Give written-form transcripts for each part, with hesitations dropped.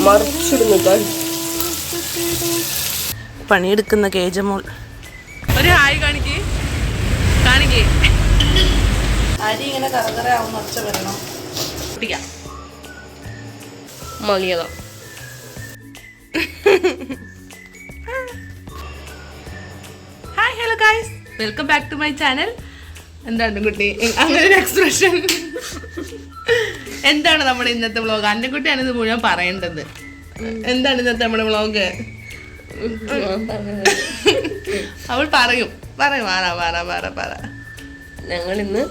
മറിച്ചിടുന്നു. പണിയെടുക്കുന്ന കേജമോൾ ഒരു ഹായ് കാണിക്കേ അരി ഇങ്ങനെ കറകറ ആവുന്ന ഒച്ച വരണം. പിടിക്കാം മങ്ങിയതാ. Hi hello guys, welcome back to my channel. എന്താണ് കുട്ടി അങ്ങനെ ഒരു എക്സ്പ്രഷൻ? എന്താണ് നമ്മുടെ ഇന്നത്തെ വ്ളോഗ്? അന്നക്കുട്ടിയാണ് ഇത് മുഴുവൻ പറയേണ്ടത്. എന്താണ് ഇന്നത്തെ നമ്മുടെ വ്ളോഗ്? അവൾ പറയും. ഞങ്ങൾ ഇന്ന്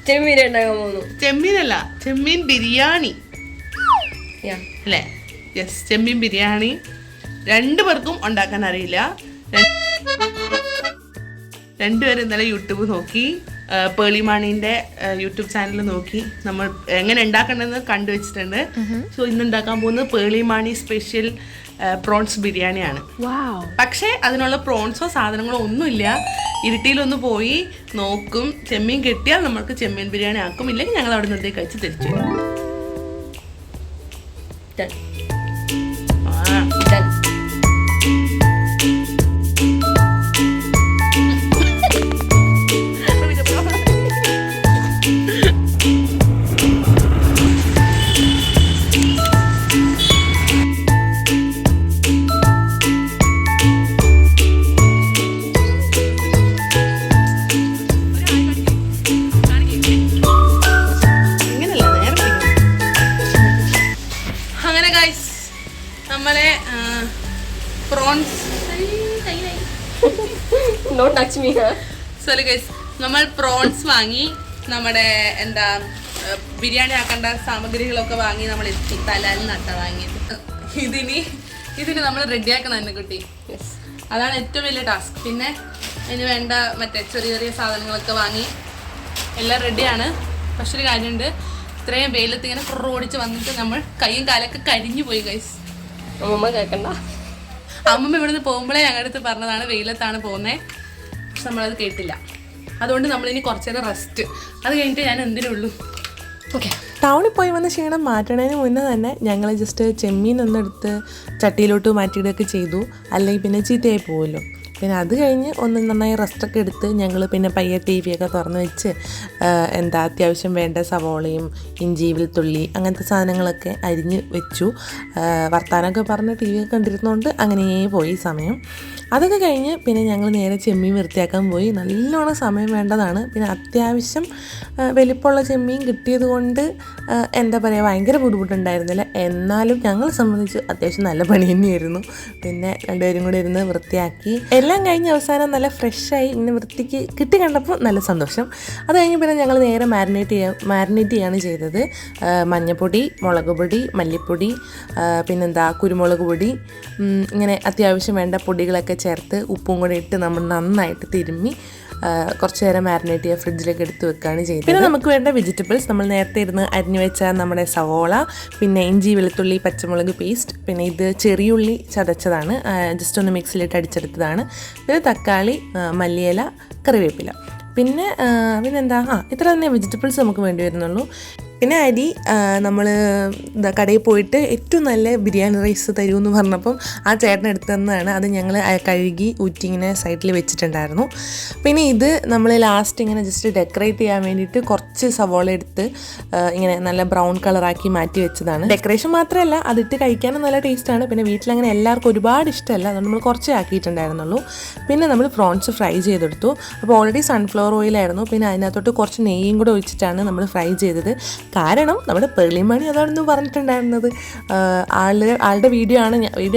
ചെമ്മീൻ ഉണ്ടാക്കാൻ പോകുന്നു. ചെമ്മീനല്ല, ചെമ്മീൻ ബിരിയാണി അല്ലേ? യെസ്, ചെമ്മീൻ ബിരിയാണി. രണ്ടു പേർക്കും ഉണ്ടാക്കാൻ അറിയില്ല. രണ്ടുപേരും ഇന്നലെ യൂട്യൂബ് നോക്കി, പേളിമാണീൻ്റെ യൂട്യൂബ് ചാനൽ നോക്കി നമ്മൾ എങ്ങനെ ഉണ്ടാക്കണമെന്ന് കണ്ടുവച്ചിട്ടുണ്ട്. സോ ഇന്ന് ഉണ്ടാക്കാൻ പോകുന്നത് പേളിമാണി സ്പെഷ്യൽ പ്രോൺസ് ബിരിയാണിയാണ്. പക്ഷേ അതിനുള്ള പ്രോൺസോ സാധനങ്ങളോ ഒന്നുമില്ല. ഇരുട്ടിയിലൊന്ന് പോയി നോക്കും. ചെമ്മീൻ കിട്ടിയാൽ നമ്മൾക്ക് ചെമ്മീൻ ബിരിയാണി ആക്കും. ഇല്ലെങ്കിൽ ഞങ്ങൾ അവിടെ നിന്ന് കഴിച്ച് തിരിച്ചു വരും. നമ്മളെ പ്രോൺസ് സോറി ഗൈസ്, നമ്മൾ പ്രോൺസ് വാങ്ങി. നമ്മുടെ എന്താ ബിരിയാണി ആക്കേണ്ട സാമഗ്രികളൊക്കെ വാങ്ങി നമ്മൾ എത്തി. തലാലിൽ നട്ട വാങ്ങിയത്. ഇതിന് നമ്മൾ റെഡിയാക്കണം തന്നെ കുട്ടി. അതാണ് ഏറ്റവും വലിയ ടാസ്ക്. പിന്നെ അതിന് വേണ്ട മറ്റേ ചെറിയ ചെറിയ സാധനങ്ങളൊക്കെ വാങ്ങി എല്ലാം റെഡിയാണ്. പക്ഷെ ഒരു കാര്യമുണ്ട്, ഇത്രയും വെയിലത്ത് ഇങ്ങനെ ഓടിച്ച് വന്നിട്ട് നമ്മൾ കൈയും കാലൊക്കെ കരിഞ്ഞു പോയി ഗൈസ്. അമ്മമ്മ കേൾക്കണ്ട. അമ്മമ്മ ഇവിടുന്ന് പോകുമ്പോഴേ ഞങ്ങളുടെ അടുത്ത് പറഞ്ഞതാണ് വെയിലത്താണ് പോകുന്നത്. പക്ഷെ നമ്മളത് കേട്ടില്ല. അതുകൊണ്ട് നമ്മളിനി കുറച്ച് നേരം റെസ്റ്റ്. അത് കഴിഞ്ഞിട്ട് ഞാൻ എന്തിനുള്ളൂ. ഓക്കെ, ടൗണിൽ പോയി വന്ന ക്ഷീണം മാറ്റണതിന് മുന്നേ തന്നെ ഞങ്ങൾ ജസ്റ്റ് ചെമ്മീൻ ഒന്നെടുത്ത് ചട്ടിയിലോട്ട് മാറ്റിയിടുകയൊക്കെ ചെയ്തു. അല്ലെങ്കിൽ പിന്നെ ചീത്തയായി പോകുമല്ലോ. പിന്നെ അത് കഴിഞ്ഞ് ഒന്ന് നന്നായി റെസ്റ്റൊക്കെ എടുത്ത് ഞങ്ങൾ പിന്നെ പയ്യെ ടി വിയൊക്കെ തുറന്ന് വെച്ച് എന്താ അത്യാവശ്യം വേണ്ട സവോളയും ഇഞ്ചി വെളുത്തുള്ളി അങ്ങനത്തെ സാധനങ്ങളൊക്കെ അരിഞ്ഞ് വെച്ചു. വർത്താനമൊക്കെ പറഞ്ഞ് ടി വിയൊക്കെ കണ്ടിരുന്നതുകൊണ്ട് അങ്ങനെ പോയി സമയം. അതൊക്കെ കഴിഞ്ഞ് പിന്നെ ഞങ്ങൾ നേരെ ചെമ്മീൻ വൃത്തിയാക്കാൻ പോയി. നല്ലോണം സമയം വേണ്ടതാണ്. പിന്നെ അത്യാവശ്യം വലിപ്പമുള്ള ചെമ്മീൻ കിട്ടിയത് കൊണ്ട് എന്താ പറയുക, ഭയങ്കര ബുദ്ധിമുട്ടുണ്ടായിരുന്നില്ല. എന്നാലും ഞങ്ങളെ സംബന്ധിച്ച് അത്യാവശ്യം നല്ല പണി തന്നെയായിരുന്നു. പിന്നെ രണ്ടുപേരും കൂടെ ഇരുന്ന് വൃത്തിയാക്കി എല്ലാം കഴിഞ്ഞ് അവസാനം നല്ല ഫ്രഷായി ഇങ്ങനെ വൃത്തിക്ക് കിട്ടി കണ്ടപ്പോൾ നല്ല സന്തോഷം. അത് കഴിഞ്ഞ് പിന്നെ ഞങ്ങൾ നേരെ മാരിനേറ്റ് ചെയ്യാണ് ചെയ്തത്. മഞ്ഞൾപ്പൊടി, മുളക് പൊടി, മല്ലിപ്പൊടി, പിന്നെന്താ കുരുമുളക് പൊടി, ഇങ്ങനെ അത്യാവശ്യം വേണ്ട പൊടികളൊക്കെ ചേർത്ത് ഉപ്പും കൂടെ ഇട്ട് നമ്മൾ നന്നായിട്ട് തിരുമ്മി കുറച്ച് നേരം മാരിനേറ്റ് ചെയ്യുക, ഫ്രിഡ്ജിലേക്ക് എടുത്ത് വെക്കുകയാണ് ചെയ്തത്. പിന്നെ നമുക്ക് വേണ്ട വെജിറ്റബിൾസ് നമ്മൾ നേരത്തെ ഇരുന്ന് അരിഞ്ഞു വെച്ച നമ്മുടെ സവോള, പിന്നെ ഇഞ്ചി വെളുത്തുള്ളി പച്ചമുളക് പേസ്റ്റ്, പിന്നെ ഇത് ചെറിയുള്ളി ചതച്ചതാണ്, ജസ്റ്റ് ഒന്ന് മിക്സിയിലിട്ട് അടിച്ചെടുത്തതാണ്. പിന്നെ തക്കാളി, മല്ലിയില, കറിവേപ്പില, പിന്നെന്താ ഇത്ര തന്നെ വെജിറ്റബിൾസ് നമുക്ക് വേണ്ടി വരുന്നുള്ളൂ. പിന്നെ അരി നമ്മൾ കടയിൽ പോയിട്ട് ഏറ്റവും നല്ല ബിരിയാണി റൈസ് തരുമെന്ന് പറഞ്ഞപ്പം ആ ചേട്ടൻ എടുത്തു തന്നതാണ്. അത് ഞങ്ങൾ കഴുകി ഊറ്റി ഇങ്ങനെ സൈഡിൽ വെച്ചിട്ടുണ്ടായിരുന്നു. പിന്നെ ഇത് നമ്മൾ ലാസ്റ്റ് ഇങ്ങനെ ജസ്റ്റ് ഡെക്കറേറ്റ് ചെയ്യാൻ വേണ്ടിയിട്ട് കുറച്ച് സവോള എടുത്ത് ഇങ്ങനെ നല്ല ബ്രൗൺ കളറാക്കി മാറ്റി വെച്ചതാണ്. ഡെക്കറേഷൻ മാത്രമല്ല, അതിട്ട് കഴിക്കാനും നല്ല ടേസ്റ്റാണ്. പിന്നെ വീട്ടിലങ്ങനെ എല്ലാവർക്കും ഒരുപാട് ഇഷ്ടമല്ല, അതുകൊണ്ട് നമ്മൾ കുറച്ചേ ആക്കിയിട്ടുണ്ടായിരുന്നുള്ളൂ. പിന്നെ നമ്മൾ പ്രോൺസ് ഫ്രൈ ചെയ്തെടുത്തു. അപ്പോൾ ഓൾറെഡി സൺഫ്ലവർ ഓയിലായിരുന്നു. പിന്നെ അതിനകത്തോട്ട് കുറച്ച് നെയ്യും കൂടെ ഒഴിച്ചിട്ടാണ് നമ്മൾ ഫ്രൈ ചെയ്തത്. കാരണം നമ്മുടെ പേളിമാണി അതാണെന്ന് പറഞ്ഞിട്ടുണ്ടായിരുന്നത്. ആളുടെ വീഡിയോ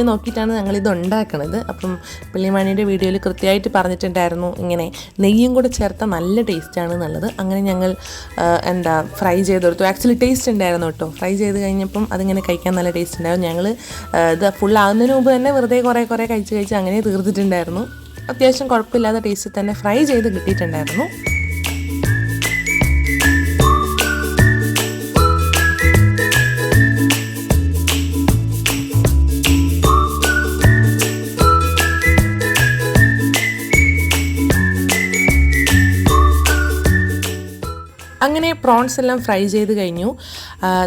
നോക്കിയിട്ടാണ് ഞങ്ങളിത് ഉണ്ടാക്കുന്നത്. അപ്പം പേളിമാണിയുടെ വീഡിയോയിൽ കൃത്യമായിട്ട് പറഞ്ഞിട്ടുണ്ടായിരുന്നു ഇങ്ങനെ നെയ്യും കൂടെ ചേർത്താൽ നല്ല ടേസ്റ്റാണ് എന്നുള്ളത്. അങ്ങനെ ഞങ്ങൾ ഫ്രൈ ചെയ്തെടുത്തു. ആക്ച്വലി ടേസ്റ്റ് ഉണ്ടായിരുന്നു കേട്ടോ. ഫ്രൈ ചെയ്ത് കഴിഞ്ഞപ്പം അതിങ്ങനെ കഴിക്കാൻ നല്ല ടേസ്റ്റ് ഉണ്ടായിരുന്നു. ഞങ്ങൾ ഇത് ഫുൾ ആകുന്നതിന് മുമ്പ് തന്നെ വെറുതെ കുറേ കഴിച്ച് അങ്ങനെ തീർത്തിട്ടുണ്ടായിരുന്നു. അത്യാവശ്യം കുഴപ്പമില്ലാത്ത ടേസ്റ്റ് തന്നെ ഫ്രൈ ചെയ്ത് കിട്ടിയിട്ടുണ്ടായിരുന്നു. അങ്ങനെ പ്രോൺസ് എല്ലാം ഫ്രൈ ചെയ്ത് കഴിഞ്ഞു.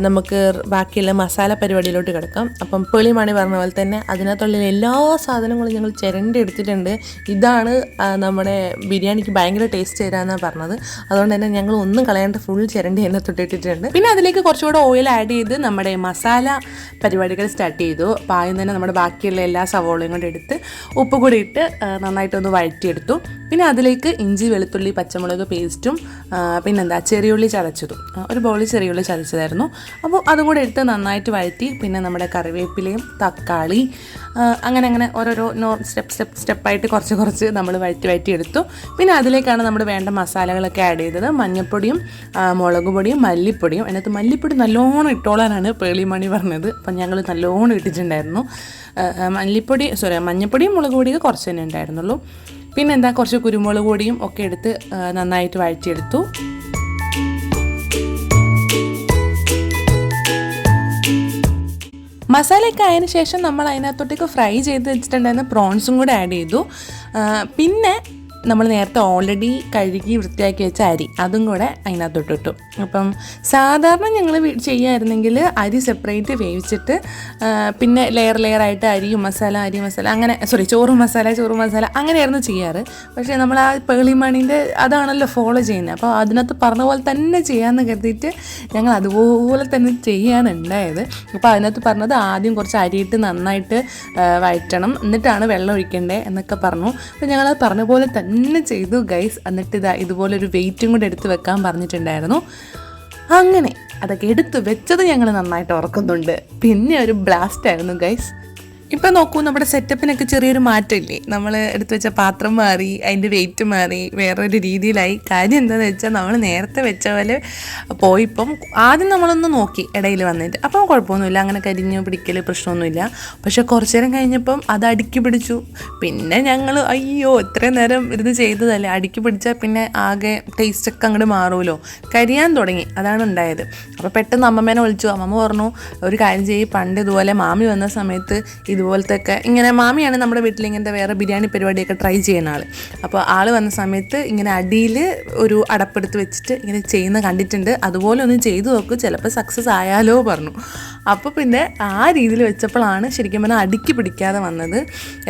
നമുക്ക് ബാക്കിയുള്ള മസാല പരിപാടിയിലോട്ട് കിടക്കാം. അപ്പം പേളിമാണി പറഞ്ഞ പോലെ തന്നെ അതിനകത്തുള്ള എല്ലാ സാധനങ്ങളും ഞങ്ങൾ ചിരണ്ടി എടുത്തിട്ടുണ്ട്. ഇതാണ് നമ്മുടെ ബിരിയാണിക്ക് ഭയങ്കര ടേസ്റ്റ് തരാമെന്നാണ് പറഞ്ഞത്. അതുകൊണ്ട് തന്നെ ഞങ്ങൾ ഒന്നും കളയാണ്ട് ഫുൾ ചിരണ്ടി തന്നെ തൊട്ടിട്ടിട്ടുണ്ട്. പിന്നെ അതിലേക്ക് കുറച്ചുകൂടെ ഓയിൽ ആഡ് ചെയ്ത് നമ്മുടെ മസാല പരിപാടികൾ സ്റ്റാർട്ട് ചെയ്തു. അപ്പോൾ ആദ്യം തന്നെ നമ്മുടെ ബാക്കിയുള്ള എല്ലാ സവോളയും കൂടെ എടുത്ത് ഉപ്പ് കൂടി ഇട്ട് നന്നായിട്ടൊന്ന് വഴറ്റിയെടുത്തു. പിന്നെ അതിലേക്ക് ഇഞ്ചി വെളുത്തുള്ളി പച്ചമുളക് പേസ്റ്റും പിന്നെന്താ ചെറിയുള്ളി ചതച്ചതും ഒരു ബൗളിൽ ചെറിയുള്ളി ചതച്ചതായിരുന്നു. അപ്പോൾ അതും കൂടെ എടുത്ത് നന്നായിട്ട് വഴറ്റി പിന്നെ നമ്മുടെ കറിവേപ്പിലയും തക്കാളി അങ്ങനെ ഓരോരോ സ്റ്റെപ്പായിട്ട് കുറച്ച് നമ്മൾ വഴറ്റിയെടുത്തു. പിന്നെ അതിലേക്കാണ് നമ്മൾ വേണ്ട മസാലകളൊക്കെ ആഡ് ചെയ്തത്. മഞ്ഞൾപ്പൊടിയും മുളക് പൊടിയും മല്ലിപ്പൊടിയും. അതിനകത്ത് മല്ലിപ്പൊടി നല്ലോണം ഇട്ടോളാനാണ് പേളിമണി പറഞ്ഞത്. അപ്പം ഞങ്ങൾ നല്ലോണം ഇട്ടിട്ടുണ്ടായിരുന്നു. മഞ്ഞൾപ്പൊടിയും മുളക് പൊടിയൊക്കെ കുറച്ച് തന്നെ ഉണ്ടായിരുന്നുള്ളൂ. പിന്നെന്താ കുറച്ച് കുരുമുളക് പൊടിയും ഒക്കെ എടുത്ത് നന്നായിട്ട് വഴറ്റിയെടുത്തു. മസാലയൊക്കെ ആയതിനു ശേഷം നമ്മൾ അതിനകത്തോട്ടേക്ക് ഫ്രൈ ചെയ്ത് വെച്ചിട്ടുണ്ടായിരുന്ന പ്രോൺസും കൂടെ ആഡ് ചെയ്തു. പിന്നെ നമ്മൾ നേരത്തെ ഓൾറെഡി കഴുകി വൃത്തിയാക്കി വെച്ച അരി അതും കൂടെ അതിനകത്തോട്ടിട്ടു. അപ്പം സാധാരണ ഞങ്ങൾ ചെയ്യുമായിരുന്നെങ്കിൽ അരി സെപ്പറേറ്റ് വേവിച്ചിട്ട് പിന്നെ ലെയറായിട്ട് അരി മസാല അങ്ങനെ ചോറ് മസാല അങ്ങനെയായിരുന്നു ചെയ്യാറ്. പക്ഷേ നമ്മൾ ആ പേളിമണീൻ്റെ അതാണല്ലോ ഫോളോ ചെയ്യുന്നത്. അപ്പോൾ അതിനകത്ത് പറഞ്ഞ പോലെ തന്നെ ചെയ്യാമെന്ന് കരുതിയിട്ട് ഞങ്ങൾ അതുപോലെ തന്നെ ചെയ്യാനുണ്ടായത്. അപ്പോൾ അതിനകത്ത് പറഞ്ഞത് ആദ്യം കുറച്ച് അരിയിട്ട് നന്നായിട്ട് വഴറ്റണം, എന്നിട്ടാണ് വെള്ളം ഒഴിക്കേണ്ടത് എന്നൊക്കെ പറഞ്ഞു. അപ്പോൾ ഞങ്ങളത് പറഞ്ഞ പോലെ തന്നെ ചെയ്തു ഗൈസ്. എന്നിട്ട് ഇതുപോലൊരു വെയിറ്റും കൂടെ എടുത്ത് വെക്കാൻ പറഞ്ഞിട്ടുണ്ടായിരുന്നു. അങ്ങനെ അതൊക്കെ എടുത്ത് വെച്ചത് ഞങ്ങൾ നന്നായിട്ട് ഓർക്കുന്നുണ്ട്. പിന്നെ ഒരു ബ്ലാസ്റ്റ് ആയിരുന്നു ഗൈസ്. ഇപ്പം നോക്കൂ, നമ്മുടെ സെറ്റപ്പിനൊക്കെ ചെറിയൊരു മാറ്റമില്ലേ? നമ്മൾ എടുത്തു വെച്ച പാത്രം മാറി, അതിൻ്റെ വെയിറ്റ് മാറി, വേറൊരു രീതിയിലായി. കാര്യം എന്താണെന്ന് വെച്ചാൽ നമ്മൾ നേരത്തെ വെച്ച പോലെ പോയിപ്പം ആദ്യം നമ്മളൊന്ന് നോക്കി ഇടയിൽ വന്നിട്ട്, അപ്പം കുഴപ്പമൊന്നുമില്ല, അങ്ങനെ കരിഞ്ഞു പിടിക്കൽ പ്രശ്നമൊന്നുമില്ല. പക്ഷെ കുറച്ചു നേരം കഴിഞ്ഞപ്പം അത് അടുക്കി പിടിച്ചു. പിന്നെ ഞങ്ങൾ അയ്യോ ഇത്രയും നേരം ഇരുന്ന് ചെയ്തതല്ലേ, അടുക്കി പിടിച്ചാൽ പിന്നെ ആകെ ടേസ്റ്റൊക്കെ അങ്ങോട്ട് മാറുമല്ലോ, കരിയാൻ തുടങ്ങി. അതാണ് ഉണ്ടായത്. അപ്പോൾ പെട്ടെന്ന് അമ്മമ്മേനെ വിളിച്ചു. അമ്മമ്മ പറഞ്ഞു ഒരു കാര്യം ചെയ്യും, പണ്ട് ഇതുപോലെ മാമി വന്ന സമയത്ത് ഇതുപോലത്തെ ഒക്കെ ഇങ്ങനെ, മാമിയാണ് നമ്മുടെ വീട്ടിൽ ഇങ്ങനത്തെ വേറെ ബിരിയാണി പരിപാടിയൊക്കെ ട്രൈ ചെയ്യുന്ന ആൾ. അപ്പോൾ ആൾ വന്ന സമയത്ത് ഇങ്ങനെ അടിയിൽ ഒരു അടപ്പെടുത്ത് വെച്ചിട്ട് ഇങ്ങനെ ചെയ്യുന്ന കണ്ടിട്ടുണ്ട്, അതുപോലെ ഒന്ന് ചെയ്തു നോക്കും, ചിലപ്പോൾ സക്സസ് ആയാലോ പറഞ്ഞു. അപ്പോൾ പിന്നെ ആ രീതിയിൽ വെച്ചപ്പോഴാണ് ശരിക്കും പറഞ്ഞാൽ അടുക്കി പിടിക്കാതെ വന്നത്.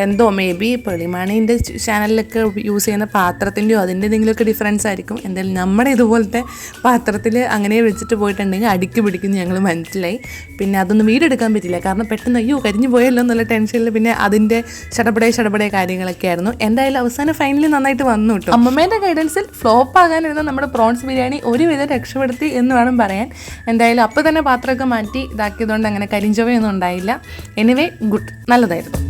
എന്തോ മേ ബി പേളിമാണീൻ്റെ ചാനലിലൊക്കെ യൂസ് ചെയ്യുന്ന പാത്രത്തിൻ്റെയോ അതിൻ്റെ എന്തെങ്കിലുമൊക്കെ ഡിഫറൻസ് ആയിരിക്കും. എന്തായാലും നമ്മുടെ ഇതുപോലത്തെ പാത്രത്തിൽ അങ്ങനെ വെച്ചിട്ട് പോയിട്ടുണ്ടെങ്കിൽ അടുക്കി പിടിക്കുന്നു ഞങ്ങൾ മനസ്സിലായി. പിന്നെ അതൊന്നും വീടെടുക്കാൻ പറ്റില്ല, കാരണം പെട്ടെന്ന് അയ്യോ കരിഞ്ഞു പോയല്ലോ എന്നുള്ള ടെൻഷനിൽ പിന്നെ അതിൻ്റെ ചടപടേ കാര്യങ്ങളൊക്കെ ആയിരുന്നു. എന്തായാലും അവസാനം ഫൈനലി നന്നായിട്ട് വന്നു കേട്ടോ. അമ്മമ്മേൻ്റെ ഗൈഡൻസിൽ ഫ്ലോപ്പ് ആകാനിരുന്ന നമ്മുടെ പ്രോൺസ് ബിരിയാണി ഒരുവിധം രക്ഷപ്പെടുത്തി എന്ന് വേണം പറയാൻ. എന്തായാലും അപ്പോൾ തന്നെ പാത്രമൊക്കെ മാറ്റി ഇതാക്കിയതുകൊണ്ട് അങ്ങനെ കരിഞ്ചവയൊന്നും ഉണ്ടായില്ല. എനിവേ ഗുഡ്, നല്ലതായിരുന്നു.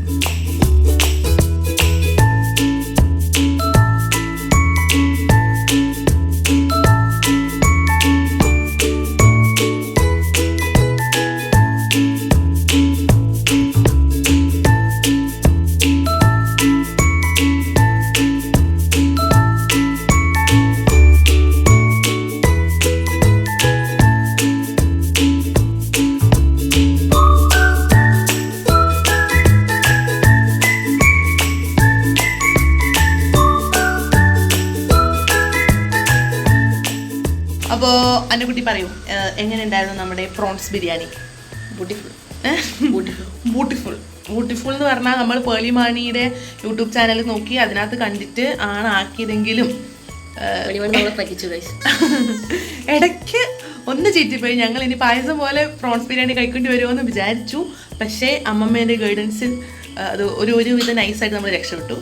അപ്പോൾ അനുകുട്ടി പറയൂ, എങ്ങനെ ഉണ്ടായിരുന്നു നമ്മുടെ പ്രോൺസ് ബിരിയാണി? ബ്യൂട്ടിഫുൾ എന്ന് പറഞ്ഞാൽ നമ്മൾ പേളിമാണിയുടെ യൂട്യൂബ് ചാനൽ നോക്കി അതിനകത്ത് കണ്ടിട്ട് ആണ് ആക്കിയതെങ്കിലും ഇടയ്ക്ക് ഒന്ന് ചീറ്റിപ്പോയി. ഞങ്ങൾ ഇനി പായസം പോലെ പ്രോൺസ് ബിരിയാണി കഴിക്കേണ്ടി വരുമോ എന്ന് വിചാരിച്ചു. പക്ഷേ അമ്മമ്മേൻ്റെ ഗൈഡൻസിൽ അത് ഒരുവിധം നൈസായിട്ട് നമ്മൾ രക്ഷപ്പെട്ടു.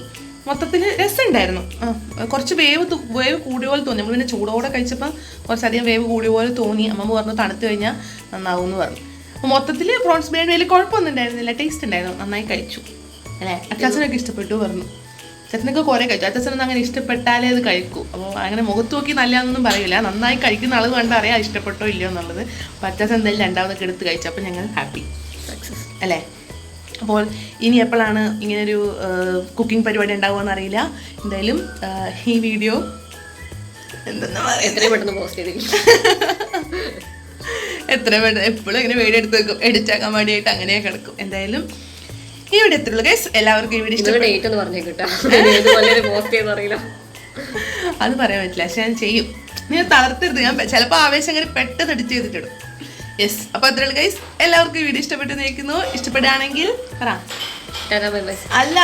മൊത്തത്തിൽ രസമുണ്ടായിരുന്നു. കുറച്ച് വേവ് കൂടിയ പോലെ തോന്നി. നമ്മൾ പിന്നെ ചൂടോടെ കഴിച്ചപ്പോൾ കുറച്ചധികം വേവ് കൂടിയ പോലെ തോന്നി. അമ്മമ്മ പറഞ്ഞു തണുത്ത് കഴിഞ്ഞാൽ നന്നാവും എന്ന് പറഞ്ഞു. അപ്പോൾ മൊത്തത്തിൽ പ്രോൺസ് ബിരിയാണി വലിയ കുഴപ്പമൊന്നും ഉണ്ടായിരുന്നില്ല, ടേസ്റ്റ് ഉണ്ടായിരുന്നു, നന്നായി കഴിച്ചു അല്ലേ? അച്ചാച്ചനൊക്കെ ഇഷ്ടപ്പെട്ടു പറഞ്ഞു. ചേട്ടനൊക്കെ കുറേ കഴിച്ചു. അച്ചാച്ചനൊന്നും അങ്ങനെ ഇഷ്ടപ്പെട്ടാലേ അത് കഴിക്കൂ. അപ്പോൾ അങ്ങനെ മുഖത്ത് നോക്കി നല്ലതെന്നൊന്നും പറയില്ല, നന്നായി കഴിക്കുന്ന ആൾ കണ്ടാൽ അറിയാം ഇഷ്ടപ്പെട്ടോ ഇല്ലയോ എന്നുള്ളത്. അപ്പോൾ അച്ചാച്ചൻ എന്തായാലും രണ്ടാമതൊക്കെ എടുത്ത് കഴിച്ചു. അപ്പോൾ ഞങ്ങൾ ഹാപ്പി, സക്സസ് അല്ലേ? അപ്പോൾ ഇനി എപ്പോഴാണ് ഇങ്ങനൊരു കുക്കിംഗ് പരിപാടി ഉണ്ടാവുകയെന്ന് അറിയില്ല. എന്തായാലും ഈ വീഡിയോ എത്രയും പെട്ടെന്ന് പോസ്റ്റ് ചെയ്തിരിക്കും. എപ്പോഴും ഇങ്ങനെ വീഡിയോ എടുത്ത് വെക്കും, എഡിറ്റാക്കാൻ വേണ്ടിയിട്ട് അങ്ങനെ കിടക്കും. എന്തായാലും ഈ വീഡിയോ എത്രയുള്ളൂ ഗൈസ്. എല്ലാവർക്കും ഈ വീഡിയോ ഇഷ്ടപ്പെട്ടു പറഞ്ഞേക്കിട്ടാ, അത് പറയാൻ പറ്റില്ല, പക്ഷെ ഞാൻ ചെയ്യും. നീ തളർത്തരുത്. ഞാൻ ചിലപ്പോൾ ആവേശം അങ്ങനെ പെട്ടെന്ന് എഡിറ്റ് ചെയ്തിട്ടിടും. യെസ്, അപ്പോൾ അത്രയുള്ള ഗൈസ്, എല്ലാവർക്കും ഈ വീഡിയോ ഇഷ്ടപ്പെട്ടു നയിക്കുന്നു. ഇഷ്ടപ്പെടുകയാണെങ്കിൽ അല്ല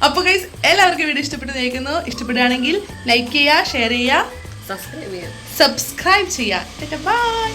അപ്പോൾ ഗൈസ് എല്ലാവർക്കും വീഡിയോ ഇഷ്ടപ്പെട്ടു നയിക്കുന്നു. ഇഷ്ടപ്പെടുകയാണെങ്കിൽ ലൈക്ക് ചെയ്യുക, ഷെയർ ചെയ്യുക, സബ്സ്ക്രൈബ് ചെയ്യാം. സബ്സ്ക്രൈബ് ചെയ്യുക. ബൈ.